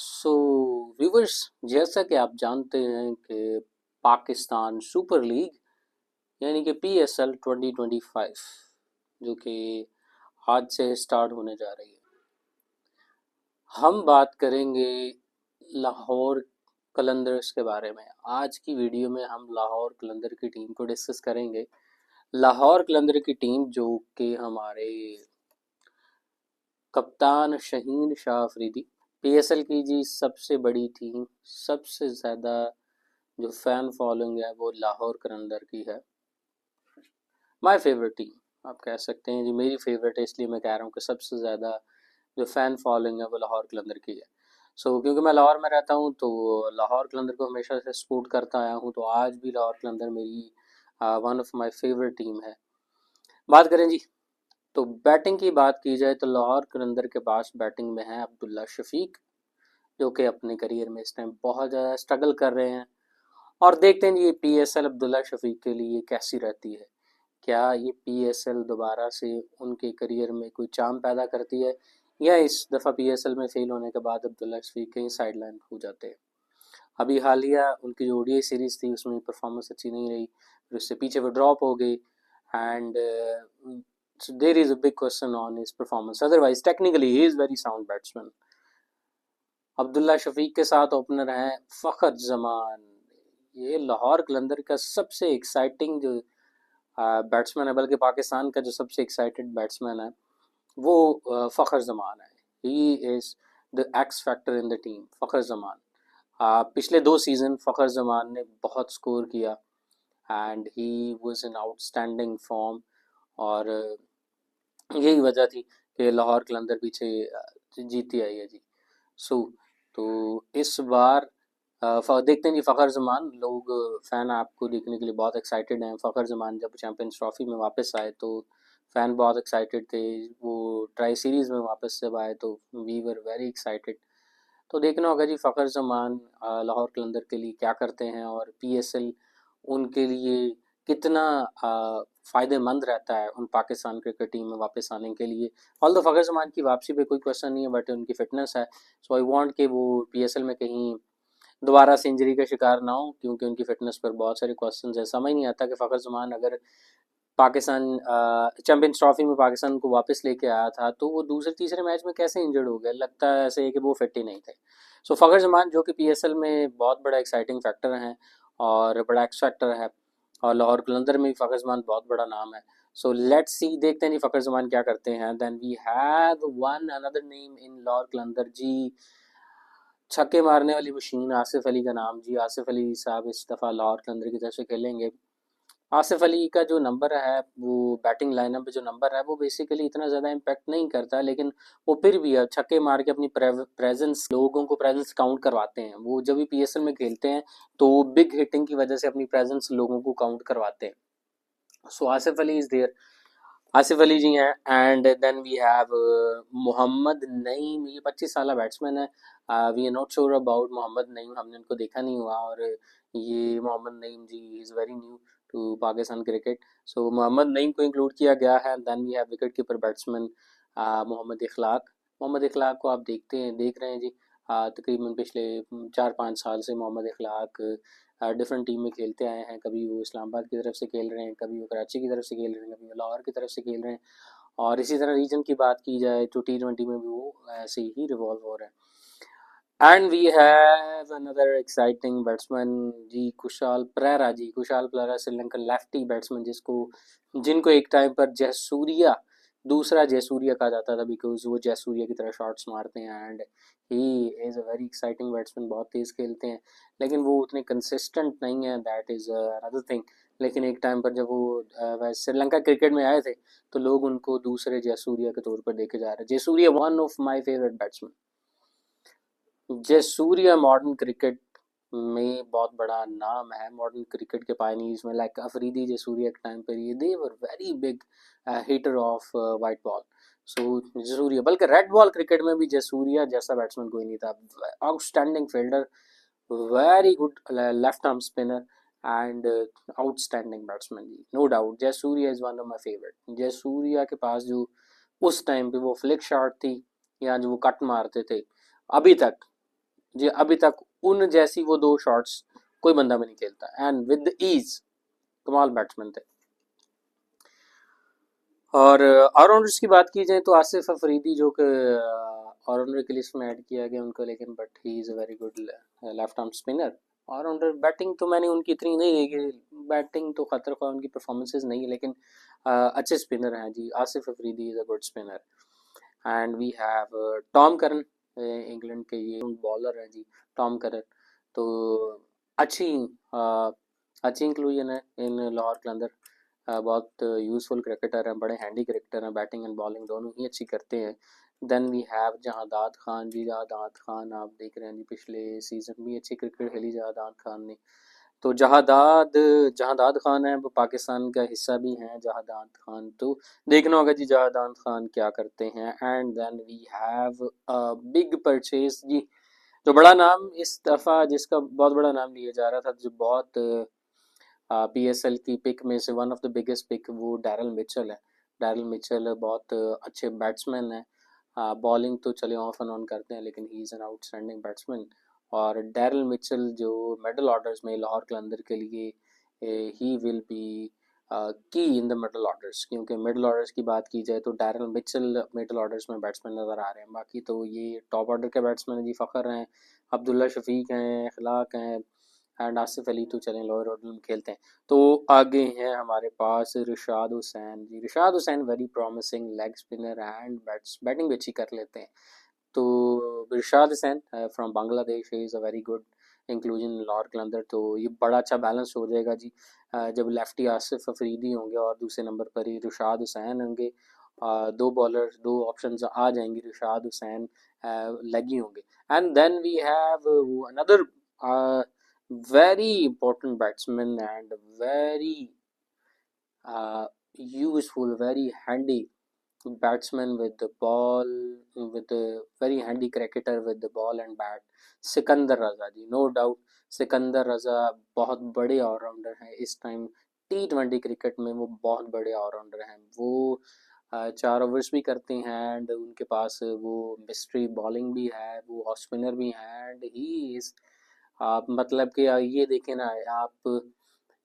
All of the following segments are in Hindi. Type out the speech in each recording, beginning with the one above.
सो व्यूवर्स, जैसा कि आप जानते हैं कि पाकिस्तान सुपर लीग यानी कि PSL 2025 जो कि आज से स्टार्ट होने जा रही है। हम बात करेंगे लाहौर कलंदर्स के बारे में। आज की वीडियो में हम लाहौर कलंदर की टीम को डिस्कस करेंगे। लाहौर कलंदर की टीम जो कि हमारे कप्तान शहीन शाह अफरीदी, PSL की जी सबसे बड़ी टीम, सबसे ज़्यादा जो फैन फॉलोइंग है वो लाहौर कलंदर की है। माय फेवरेट टीम आप कह सकते हैं जी, मेरी फेवरेट है, इसलिए मैं कह रहा हूँ कि सबसे ज़्यादा जो फ़ैन फॉलोइंग है वो लाहौर कलंदर की है। क्योंकि मैं लाहौर में रहता हूँ तो लाहौर कलंदर को हमेशा से सपोर्ट करता आया हूँ, तो आज भी लाहौर कलंदर मेरी one of my favourite team है। बात करें जी, तो बैटिंग की बात की जाए तो लाहौर कलंदर के पास बैटिंग में है अब्दुल्ला शफीक, जो कि अपने करियर में इस टाइम बहुत ज़्यादा स्ट्रगल कर रहे हैं। और देखते हैं ये PSL अब्दुल्ला शफीक के लिए कैसी रहती है। क्या ये PSL दोबारा से उनके करियर में कोई चाम पैदा करती है, या इस दफ़ा PSL में फेल होने के बाद अब्दुल्ला शफीक कहीं साइडलाइन हो जाते हैं। अभी हालिया उनकी जो ODI सीरीज़ थी उसमें परफॉर्मेंस अच्छी नहीं रही, फिर उससे पीछे वो ड्रॉप हो गई and there is a big question on his performance. Otherwise technically he is very sound batsman. Abdullah Shafique के साथ ओपनर हैं फ़खर जमान। ये लाहौर कलंदर का सबसे एक्साइटिंग जो बैट्समैन है, बल्कि पाकिस्तान का जो सबसे एक्साइटेड बैट्समैन है वो फ़खर जमान है। He is the x factor in the team. Fakhar Zaman पिछले 2 सीज़न फ़खर जमान ने बहुत स्कोर किया and he was in outstanding form, और यही वजह थी कि लाहौर कलंदर पीछे जीती आई है जी। सो तो इस बार देखते हैं जी फ़खर जमान। लोग फ़ैन आपको देखने के लिए बहुत एक्साइटेड हैं। फ़खर जमान जब चैम्पियंस ट्रॉफी में वापस आए तो फ़ैन बहुत एक्साइटेड थे। वो ट्राई सीरीज़ में वापस जब आए तो वी वर वेरी एक्साइटेड। तो देखना होगा जी फ़खर जमान लाहौर कलंदर के लिए क्या करते हैं, और PSL उनके लिए कितना फ़ायदेमंद रहता है उन पाकिस्तान क्रिकेट टीम में वापस आने के लिए। ऑल्दो फ़खर जमान की वापसी पे कोई क्वेश्चन नहीं है, बट उनकी फ़िटनेस है। सो आई वांट कि वो PSL में कहीं दोबारा से इंजरी का शिकार ना हो, क्योंकि उनकी फ़िटनेस पर बहुत सारे क्वेश्चन है। समझ नहीं आता कि फ़खर जमान अगर पाकिस्तान चैम्पियंस ट्रॉफी में पाकिस्तान को वापस लेके आया था तो वो दूसरे तीसरे मैच में कैसे इंजर्ड हो गया। लगता है ऐसे है कि वो फिट ही नहीं थे। फ़खर जमान जो कि PSL में बहुत बड़ा एक्साइटिंग फैक्टर हैं और बड़ा एक्स फैक्टर है, और लाहौर कलंदर में भी फ़खर जमान बहुत बड़ा नाम है। लेट्स सी, देखते हैं जी फ़खर जमान क्या करते हैं। Then we have one another name in Lahore Qalandar ji, छक्के मारने वाली मशीन आसिफ अली का नाम जी। आसिफ अली साहब इस दफ़ा लाहौर कलंदर की तरफ से खेलेंगे। आसिफ अली का जो नंबर है वो बैटिंग लाइनअप में जो नंबर है वो बेसिकली इतना ज़्यादा इम्पैक्ट नहीं करता, लेकिन वो फिर भी छक्के मार के अपनी प्रेजेंस, लोगों को प्रेजेंस काउंट करवाते हैं। वो जब भी PSL में खेलते हैं तो बिग हिटिंग की वजह से अपनी प्रेजेंस लोगों को काउंट करवाते हैं। आसिफ अली इज़ देयर, आसिफ अली जी हैं। And then we have Mohammad Naeem, ये 25 साल बैट्समैन है। We are not sure about Mohammad Naeem, हमने उनको देखा नहीं हुआ, और ये Mohammad Naeem ji is very new to Pakistan cricket. Mohammad Naeem को इंक्लूड किया गया है। Then we have wicket keeper batsman Mohammad Ikhlaq. Mohammad Ikhlaq को आप देख रहे हैं जी, तकरीबन पिछले 4-5 साल से मोहम्मद इखलाक डिफरेंट टीम में खेलते आए हैं। कभी वो इस्लामाबाद की तरफ से खेल रहे हैं, कभी वो कराची की तरफ से खेल रहे हैं, कभी वो लाहौर की तरफ से खेल रहे हैं। और इसी तरह रीजन की बात की जाए तो T20 में भी वो ऐसे ही रिवॉल्व हो रहे हैं। And we have another exciting batsman ji, Kusal Perera ji. Kusal Perera Sri Lankan lefty batsman, जिनको एक टाइम पर जयसूर्या, दूसरा जयसूर्या कहा जाता था, बिकॉज वो जयसूर्या की तरह शॉट्स मारते हैं। And he is a very exciting batsman, बहुत तेज़ खेलते हैं, लेकिन वो उतने कंसिस्टेंट नहीं है, दैट इज़ अनदर थिंग। लेकिन एक टाइम पर जब वो श्रीलंका क्रिकेट में आए थे तो लोग उनको दूसरे जयसूर्या के तौर पर देखे जा रहे हैं। Jayasuriya one of my favourite batsman. Jayasuriya modern cricket में बहुत बड़ा नाम है। मॉडर्न क्रिकेट के पायनियर्स में लाइक अफरीदी, जयसूर्या के टाइम पर ये they were very big hitter of white ball. Jayasuriya, बल्कि रेड बॉल क्रिकेट में भी जयसूर्या जैसा बैट्समैन कोई नहीं था। Outstanding fielder, very good left arm spinner and outstanding batsman ji, no doubt Jayasuriya is one of my favourite. Jayasuriya के पास जो उस टाइम पे वो फ्लिक शॉट थी या जो वो कट मारते थे, अभी तक जी अभी तक उन जैसी वो दो शॉट्स कोई बंदा भी नहीं खेलता, एंड विद ईज कमाल बैट्समैन थे। और ऑलराउंडर्स की बात की जाए तो आसिफ अफरीदी जो कि ऑलराउंडर की लिस्ट में ऐड किया गया उनको, लेकिन but he is a very good left arm spinner. Allrounder batting तो मैंने उनकी इतनी नहीं देखी, बैटिंग तो खतर खा उनकी परफॉर्मेंसेज नहीं है, लेकिन अच्छे स्पिनर हैं ji. Asif Afridi is a good spinner. And we have Tom Curran, England के ये बॉलर हैं जी, टॉम करन। तो अच्छी अच्छी इंक्लूजन है इन लाहौर के अंदर। बहुत यूज़फुल क्रिकेटर हैं, बड़े हैंडी क्रिकेटर हैं, बैटिंग एंड बॉलिंग दोनों ही अच्छी करते हैं। Then we have Jahandad Khan जी। जहादाद खान आप देख रहे हैं जी, पिछले सीज़न भी अच्छी क्रिकेट खेली जहादाद खान ने। तो जहादाद जहादाद खान है, वो पाकिस्तान का हिस्सा भी हैं जहादाद खान। तो देखना होगा जी जहादाद खान क्या करते हैं। And then we have big purchase ji, जो बड़ा नाम इस दफ़ा जिसका बहुत बड़ा नाम लिया जा रहा था, जो बहुत पीएसएल की पिक में से one of the biggest pick, वो डैरल मिचेल है। डैरल मिचेल बहुत अच्छे बैट्समैन है। बॉलिंग तो चले ऑफ एंड ऑन करते हैं, लेकिन he is an outstanding batsman. और डैरल मिचेल जो मिडल ऑर्डर्स में लाहौर कलंदर के लिए, ही विल बी की इन द मिडल ऑर्डर्स, क्योंकि मिडल ऑर्डर्स की बात की जाए तो डैरल मिचेल मिडल ऑर्डर्स में बैट्समैन नज़र आ रहे हैं। बाकी तो ये टॉप ऑर्डर के बैट्समैन जी, फ़खर हैं, अब्दुल्ला शफीक हैं, इखलाक हैं, एंड आसिफ अली तो चलें लोअर ऑर्डर में खेलते हैं। तो आगे हैं हमारे पास Rishad Hossain ji. Rishad Hossain very promising leg spinner and batting भी अच्छी कर लेते हैं। तो Rishad Hossain from Bangladesh is a very good inclusion Lahore Qalandar. तो ये बड़ा अच्छा बैलेंस हो जाएगा जी। जब लेफ्टी आसिफ अफरीदी होंगे और दूसरे नंबर पर ही रिशाद हुसैन होंगे, दो बॉलर दो ऑप्शन आ जाएंगे, रिशाद हुसैन लेगी होंगे। And then we have another very important batsman and very useful, very handy batsman with the ball, with a very handy cricketer with the ball and bat, Sikandar Raza ji. No doubt Sikandar Raza बहुत बड़े ऑलराउंडर हैं इस टाइम। T20 क्रिकेट में वो बहुत बड़े ऑलराउंडर हैं। वो 4 ओवर्स भी करते हैं, एंड उनके पास वो मिस्ट्री बॉलिंग भी है, वो ऑफ स्पिनर भी हैं, एंड ही इज़ आप मतलब कि ये देखें ना आप,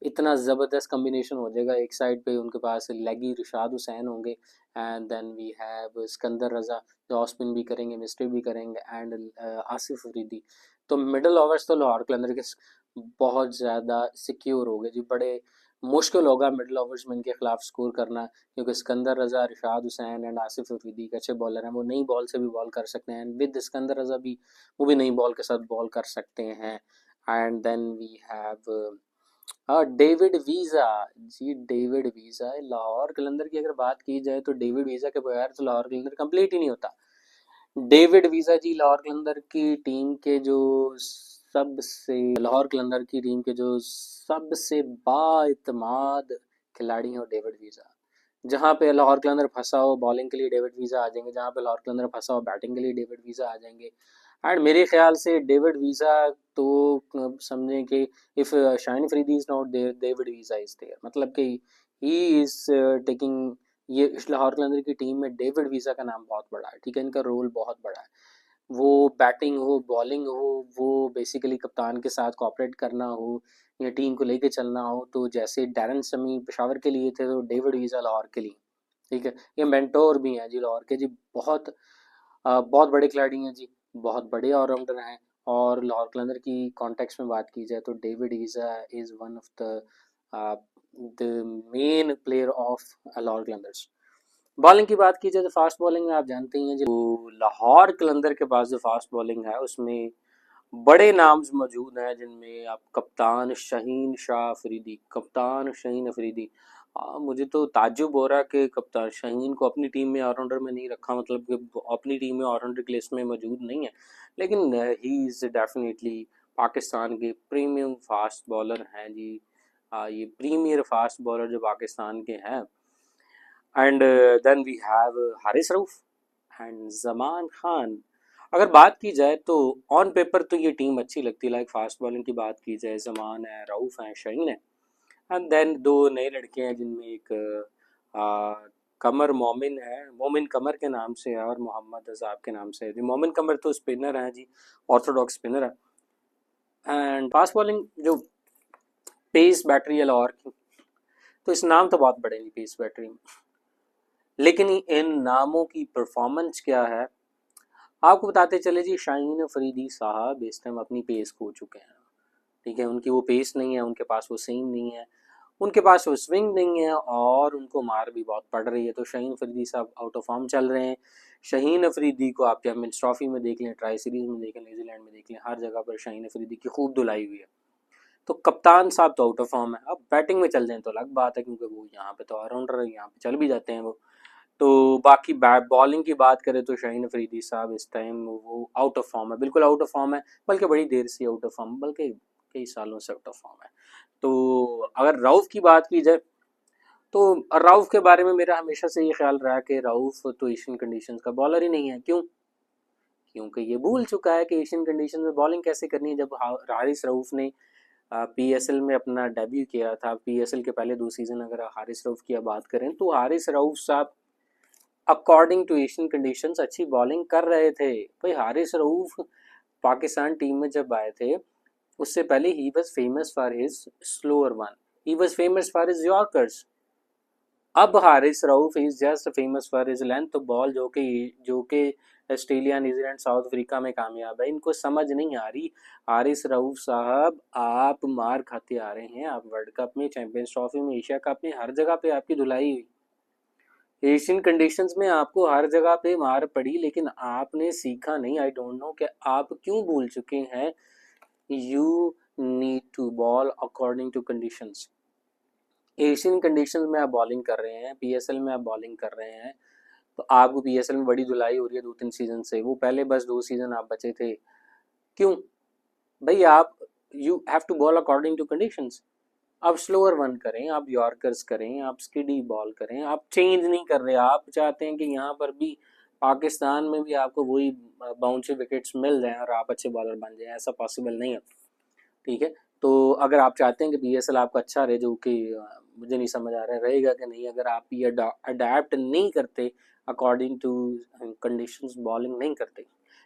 इतना ज़बरदस्त कम्बिनेशन हो जाएगा। एक साइड पे उनके पास लेगी रिशाद हुसैन होंगे, and then we have Sikandar Raza जो ऑफ स्पिन भी करेंगे, मिस्ट्री भी करेंगे, एंड आसिफ अफरीदी। तो मिडल ओवर्स तो लाहौर कलंदर के बहुत ज़्यादा सिक्योर हो गए जी। बड़े मुश्किल होगा मिडल ओवर्स में इनके खिलाफ स्कोर करना, क्योंकि सिकंदर रज़ा, रिशाद हुसैन एंड आसिफ अफरीदी के अच्छे बॉलर हैं। वो नई बॉल से भी बॉल कर सकते हैं, एंड विद सिकंदर रज़ा भी वो भी नई बॉल के साथ बॉल कर सकते हैं। And then we have David Wiese ji. David Wiese Lahore Qalandar की अगर बात की जाए तो डेविड वीज़ा के बगैर तो लाहौर कलंदर कंप्लीट ही नहीं होता। डेविड वीज़ा जी लाहौर कलंदर की टीम के जो सबसे लाहौर कलंदर की टीम के जो सबसे बाइतमाद खिलाड़ी हैं वो डेविड वीज़ा। जहाँ पे लाहौर कलंदर फंसा हो बॉलिंग के लिए डेविड वीज़ा आ जाएंगे, जहाँ पे लाहौर कलंदर फंसा हो बैटिंग के लिए डेविड वीज़ा आ जाएंगे। एंड मेरे ख्याल से डेविड वीज़ा तो समझें कि if Shaheen Afridi is not there, David Wiese is there, मतलब कि ही इज़ टेकिंग, ये लाहौर कलंदर की टीम में डेविड वीज़ा का नाम बहुत बड़ा है, ठीक है, इनका रोल बहुत बड़ा है। वो बैटिंग हो बॉलिंग हो, वो बेसिकली कप्तान के साथ कोऑपरेट करना हो या टीम को लेके चलना हो, तो जैसे डैरन समी पेशावर के लिए थे तो डेविड वीज़ा लाहौर के लिए, ठीक है। ये मेंटोर भी हैं जी लाहौर के जी, बहुत बहुत बड़े खिलाड़ी हैं जी, बहुत बड़े ऑलराउंडर हैं। और लाहौर कलंदर की कॉन्टेक्स्ट में बात की जाए तो David Wiese is one of the main player of Lahore Qalandars. Bowling की बात की जाए तो फास्ट बॉलिंग में आप जानते ही हैं जो लाहौर कलंदर के पास जो फास्ट बॉलिंग है उसमें बड़े नाम्स मौजूद हैं, जिनमें आप कप्तान शाहीन शाह अफरीदी, कप्तान शाहीन अफरीदी। मुझे तो ताज्जुब हो रहा है कि कप्तान शाहीन को अपनी टीम में ऑलराउंडर में नहीं रखा, मतलब कि अपनी टीम में ऑलराउंडर की लिस्ट में मौजूद नहीं है, लेकिन ही इज़ डेफिनेटली पाकिस्तान के प्रीमियम फास्ट बॉलर हैं जी। ये प्रीमियर फास्ट बॉलर जो पाकिस्तान के हैं। And then we have Haris Rauf and Zaman Khan. अगर बात की जाए तो ऑन पेपर तो ये टीम अच्छी लगती है, लाइक फास्ट बॉलिंग की बात की जाए जमान है, रऊफ है, शहीन है, एंड देन दो नए लड़के हैं जिनमें एक कमर मोमिन है, मोमिन कमर के नाम से है और मोहम्मद अजाब के नाम से है जी। मोमिन कमर तो स्पिनर है जी, ऑर्थोडॉक्स स्पिनर है। एंड फास्ट बॉलिंग जो पेस बैटरी है लाहौर की, तो इस नाम तो बहुत बड़े नहीं पेस बैटरी में, लेकिन इन नामों की परफॉर्मेंस क्या है आपको बताते चले जी। शाहीन अफरीदी साहब इस टाइम अपनी पेस खो चुके हैं, ठीक है। उनकी वो पेस नहीं है, उनके पास वो सीम नहीं है, उनके पास वो स्विंग नहीं है और उनको मार भी बहुत पड़ रही है। तो शाहीन अफरीदी साहब आउट ऑफ फॉर्म चल रहे हैं। शाहीन अफरीदी को आप चैम्पियंस ट्रॉफी में देख लें, ट्राई सीरीज में देख लें, न्यूजीलैंड में देख लें, हर जगह पर शाहीन अफरीदी की खूब धुलाई हुई है। तो कप्तान साहब तो आउट ऑफ फॉर्म है। अब बैटिंग में चल जाए तो अलग बात है, क्योंकि वो यहाँ पे तो ऑलराउंडर है, यहाँ पे चल भी जाते हैं वो। तो बाकी बॉलिंग की बात करें तो शाहीन अफरीदी साहब इस टाइम वो आउट ऑफ फॉर्म है, बिल्कुल आउट ऑफ फॉर्म है, बल्कि बड़ी देर से आउट ऑफ फॉर्म, बल्कि कई सालों से आउट ऑफ फॉर्म है। तो अगर राउफ की बात की जाए तो राउफ के बारे में मेरा हमेशा से ये ख्याल रहा कि राउफ तो एशियन कंडीशंस का बॉलर ही नहीं है। क्यों? क्योंकि ये भूल चुका है कि एशियन कंडीशन में बॉलिंग कैसे करनी है। जब हारिस रऊफ ने पीएसएल में अपना डेब्यू किया था, पीएसएल के पहले 2 सीज़न अगर हारिस रऊफ की बात करें तो हारिस रऊफ साहब अकॉर्डिंग टू एशियन कंडीशंस अच्छी बॉलिंग कर रहे थे। भाई हारिस रऊफ पाकिस्तान टीम में जब आए थे उससे पहले ही was famous for his slower one, he was famous for his yorkers. अब Haris Rauf is just famous for his length ball, जो कि ऑस्ट्रेलिया, न्यूजीलैंड, साउथ अफ्रीका में कामयाब है। इनको समझ नहीं आ रही। हारिस रऊफ साहब आप मार खाते आ रहे हैं, आप वर्ल्ड कप में, चैंपियंस ट्रॉफी में, एशिया कप में, हर जगह पे आपकी धुलाई हुई। एशियन कंडीशंस में आपको हर जगह पे मार पड़ी, लेकिन आपने सीखा नहीं। आई डोंट नो कि आप क्यों भूल चुके हैं। You need to bowl according to conditions. Asian conditions में आप बॉलिंग कर रहे हैं, पीएसएल में आप बॉलिंग कर रहे हैं, तो आपको पीएसएल में बड़ी धुलाई हो रही है 2-3 सीजन से। वो पहले बस 2 सीजन आप बचे थे। क्यों? भाई आप you have to bowl according to conditions. आप स्लोअर वन करें, आप यॉर्कर्स करें, आप स्किडी बॉल करें, आप चेंज नहीं कर रहे। आप चाहते हैं कि यहाँ पर भी पाकिस्तान में भी आपको वही बाउंसी विकेट्स मिल जाएं और आप अच्छे बॉलर बन जाएं। ऐसा पॉसिबल नहीं है, ठीक है। तो अगर आप चाहते हैं कि पीएसएल आपका अच्छा रहे, जो कि मुझे नहीं समझ आ रहा है रहेगा कि नहीं, अगर आप ये अडेप्ट नहीं करते अकॉर्डिंग टू कंडीशंस, बॉलिंग नहीं करते,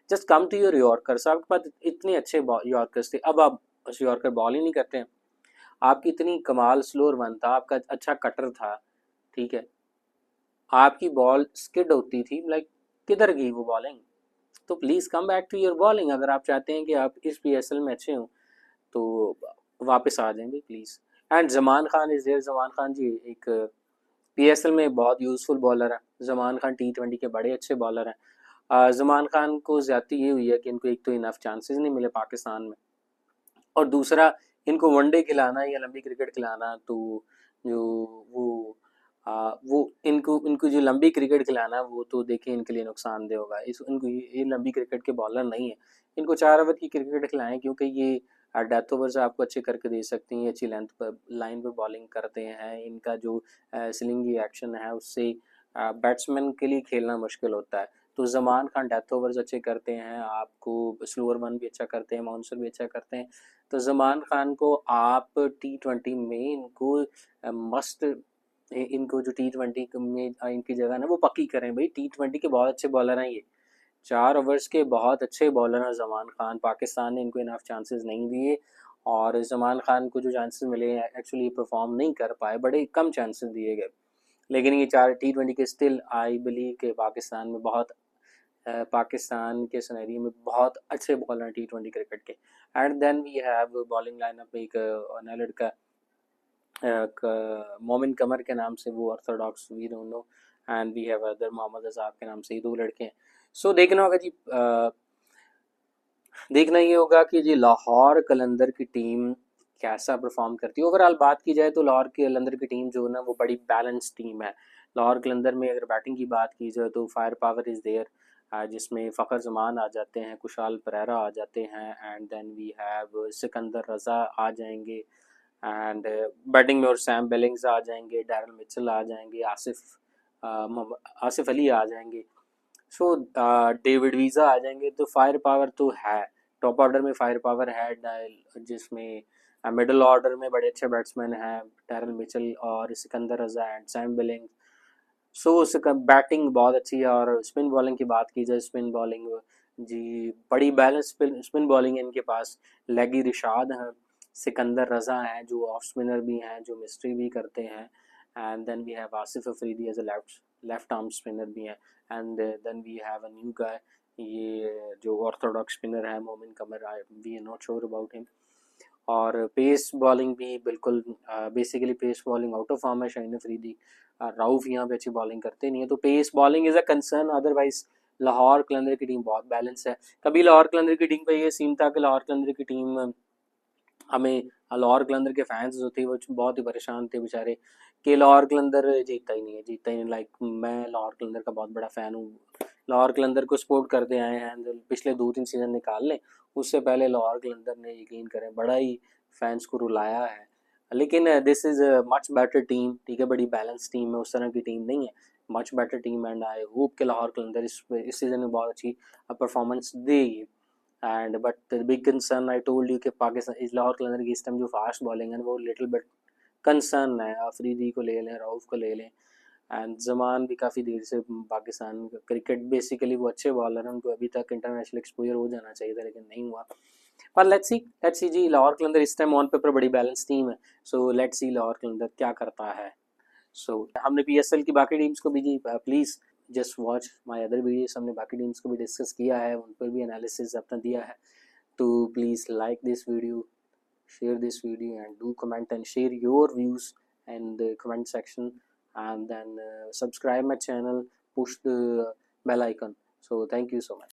just come to your yorkers. आपके पास इतने अच्छे यॉर्कर्स थे, अब आप यॉर्कर बॉल ही नहीं करते हैं। आपकी इतनी कमाल स्लोअर वन था, आपका अच्छा कटर था, ठीक है, आपकी बॉल स्किड होती थी, लाइक किधर गई वो बॉलिंग? तो please come back to your bowling. अगर आप चाहते हैं कि आप इस पीएसएल में अच्छे हों तो वापस आ जाएंगे please. And Zaman Khan is there. Zaman Khan ji एक पीएसएल में बहुत यूज़फुल बॉलर है। जमान खान टी20 के बड़े अच्छे बॉलर हैं। जमान खान को ज़्यादती ये हुई है कि इनको एक तो इनफ चांसेस नहीं मिले पाकिस्तान में, और दूसरा इनको वनडे खिलाना या लंबी क्रिकेट खिलाना, तो जो वो इनको इनको जो लंबी क्रिकेट खिलाना वो तो देखिए इनके लिए नुकसानदेह होगा। इस इनको ये लंबी क्रिकेट के बॉलर नहीं है। इनको 4 ओवर की क्रिकेट खिलाएं, क्योंकि ये डेथ ओवर्स आपको अच्छे करके दे सकती हैं, अच्छी लेंथ पर लाइन पर बॉलिंग करते हैं। इनका जो स्लिंगी एक्शन है उससे बैट्समैन के लिए खेलना मुश्किल होता है। तो जमान खान डेथ ओवर्स अच्छे करते हैं, आपको स्लोअर वन भी अच्छा करते हैं, माउंसर भी अच्छा करते हैं। तो जमान खान को आप टी20 में इनको मस्ट, इनको जो टी20 में इनकी जगह ना वो पक्की करें। भाई टी20 के बहुत अच्छे बॉलर हैं ये, 4 ओवर्स के बहुत अच्छे बॉलर हैं जमान खान। पाकिस्तान ने इनको इनफ चांसेस नहीं दिए, और जमान खान को जो चांसेस मिले एक्चुअली परफॉर्म नहीं कर पाए, बड़े कम चांसेस दिए गए। लेकिन ये 4 टी20 के स्टिल आई बिलीव के पाकिस्तान में बहुत पाकिस्तान के सिनेरियो में बहुत अच्छे बॉलर हैं टी20 क्रिकेट के। And then we have bowling lineup में एक नया लड़का मोमिन कमर के नाम से, वो orthodox, we don't know. And we have other Mohammad अजाब के नाम से, ये 2 लड़के हैं। सो देखना होगा जी, देखना ये होगा कि जी लाहौर कलंदर की टीम कैसा परफॉर्म करती है। ओवरऑल बात की जाए तो लाहौर कलंदर की टीम जो है ना वो बड़ी बैलेंस टीम है। लाहौर कलंदर में अगर बैटिंग की बात की जाए तो फायर पावर इज़ देयर, जिसमें फ़खर जमान आ जाते हैं, कुशाल परेरा आ जाते हैं, and then we have Sikandar Raza आ जाएंगे, एंड बैटिंग में और सैम बिलिंग्स आ जाएंगे, डैरल मिचेल आ जाएंगे, आसिफ अली आ जाएंगे, सो डेविड वीज़ा आ जाएंगे। तो फायर पावर तो है, टॉप ऑर्डर में फायर पावर है, जिसमें मिडल ऑर्डर में बड़े अच्छे बैट्समैन हैं, डैरल मिचेल और सिकंदर रज़ा एंड सैम बिलिंग्स। सो उसका बैटिंग बहुत अच्छी है। और स्पिन बॉलिंग की बात की जाए, स्पिन बॉलिंग जी बड़ी बैलेंस स्पिन बॉलिंग है इनके पास। लेगी रिशाद हैं, सिकंदर रजा हैं जो ऑफ स्पिनर भी हैं, जो मिस्ट्री भी करते हैं। And then we have Asif Afridi as a left arm spinner भी हैं। And then we have a new guy, ये जो ऑर्थोडॉक्स स्पिनर है Momin Qamar, we are not sure about him. और पेस बॉलिंग भी बिल्कुल basically pace bowling out of form है। शाहीन अफरीदी, राउफ यहाँ पे अच्छी बॉलिंग करते नहीं है, तो pace bowling is a concern. Otherwise Lahore Qalandar की टीम बहुत बैलेंस है। कभी लाहौर कलंदर की टीम का ये सीन था कि लाहौर कलंदर की टीम हमें, लाहौर कलंदर के फैंस जो थे वो बहुत ही परेशान थे बेचारे कि लाहौर कलंदर जीतता ही नहीं है, जीतता ही नहीं। लाइक मैं लाहौर कलंदर का बहुत बड़ा फ़ैन हूँ, लाहौर कलंदर को सपोर्ट करते आए हैं पिछले 2-3 सीज़न निकाल लें, उससे पहले लाहौर कलंदर ने यकीन करें बड़ा ही फैंस को रुलाया है। लेकिन this is a much better team, ठीक है, बड़ी बैलेंस टीम है, उस तरह की टीम नहीं है, much better team. And I hope कि लाहौर कलंदर इस सीज़न में बहुत अच्छी परफॉर्मेंस देगी। And but the big concern I told you कि पाकिस्तान इस लाहौर कलंदर की इस टाइम जो फास्ट बॉलिंग है वो लिटिल बिट कंसर्न है। अफरीदी को ले लें, रऊफ को ले लें, एंड जमान भी काफ़ी देर से पाकिस्तान क्रिकेट बेसिकली वो अच्छे बॉलर हैं, उनको अभी तक इंटरनेशनल एक्सपोजर हो जाना चाहिए था लेकिन नहीं हुआ। पर लेट्स सी जी, लाहौर कलंदर इस टाइम ऑन पेपर बड़ी बैलेंस टीम है। सो लेट्स सी लाहौर कलंदर क्या करता है। सो हमने पीएसएल की बाकी टीम्स को भी जी please just watch my other videos, हमने बाकी टीम्स को भी डिस्कस किया है, उन पर भी एनालिसिस अपना दिया है। तो please like this video, share this video, and do comment and share your views in the comment section. And then subscribe my channel, push the bell icon. So thank you so much.